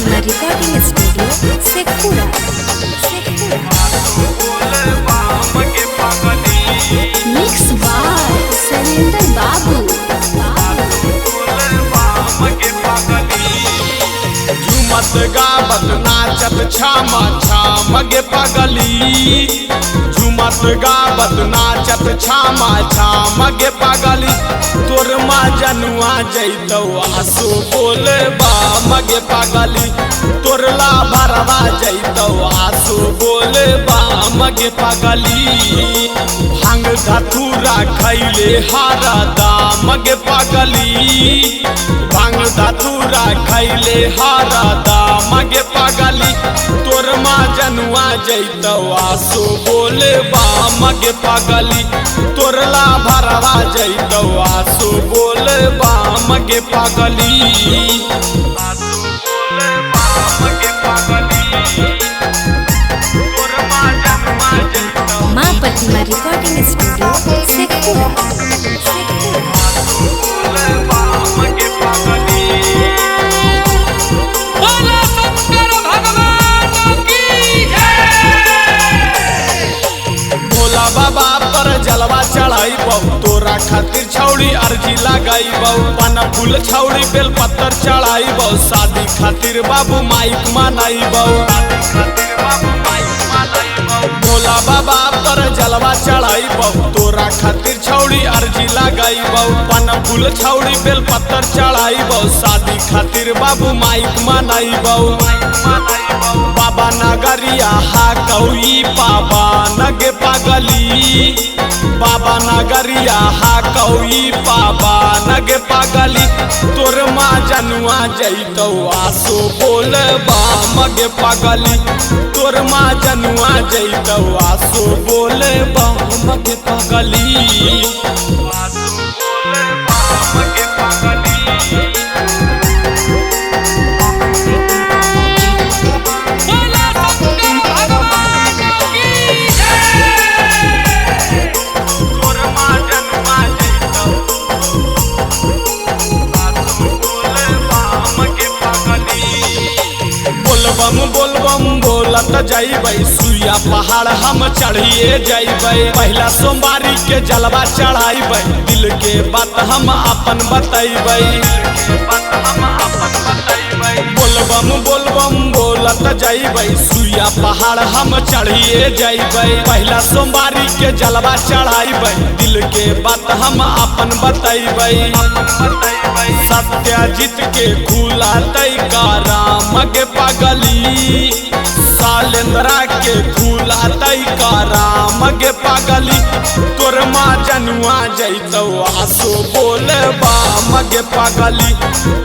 Pratima recording studio Sheikhpura. Mix by Shailendra Babu. झूमत गावत नाचत छामा छाम गे पगली, झूमत गावत नाचत छामा छाम गे पगली, तोर माँ जनुआ जैतौ आसो बोले बाम गे पगली, तोर ला भरवा जैतौ आसो बोले बाम गे पगली, भांग धतूरा खैले हारा दाम गे पगली, भांग धतूरा खैले हारा दाम गे पगली, तोर माँ जनुआ जैतौ आसो बोले बाम गे पगली, तोर ला भरवा जैतौ आसो बोले बाम गे पगली, आसो बोले बाम गे पगली, तोर माँ जनुआ जैतौ माँ प्रतिमा रिकॉर्डिंग स्टूडियो शेखपुरा। आसो बोले बाम गे पगली। भोला बाबा पर जलवा चढ़ाई बहु, तोरा खातिर छौड़ी अर्जी लगाई बहु, पाना फूल छौड़ी बेल पत्थर चढ़ाई बहु, शादी खातिर बाबू माइक मनाई बहु, भोला बाबा पर जलवा चढ़ाई बहु, तोरा खातिर छौड़ी अर्जी लगाई बहु, पाना फूल छौड़ी बेल पत्थर चढ़ाई बहु, शादी खातिर बाबू माइक मनाई बहु, बाबा नगरिया हा कौई पाबा नगे पगली, बाबा नगरिया हा कौई पाबा नगे पगली, तोर माँ जनुआ जैतौ आसो बोल बाम गे पगली, तोर माँ जनुआ जैतौ आसो बोल बाम गे पगली, आसो बोल बाम गे पगली। बोलबम बोलबम बोलत जैबै, सुइया पहाड़ हम चढ़िए जैबै, पहला सोमवारी के जलवा चढ़ाइबै, दिल के बात हम अपन बतैबै, बोलबम बोलबम बोलत जैबै, सुइया पहाड़ हम चढ़िए जैबै, पहला सोमवारी के जलवा चढ़ाइबै, दिल के बात हम अपन बतैबै, सत्यजीत के खुला तैका राम गे पगली, शैलेंद्रा के खुला तैका राम गे पगली, तोर माँ जनुआ जैतौ आसो बोले बाम गे पगली,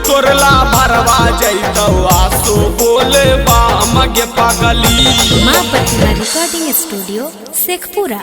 तोर ला भरवा जैतौ आसो बोले बाम गे पगली। माँ प्रतिमा रिकॉर्डिंग स्टूडियो शेखपुरा।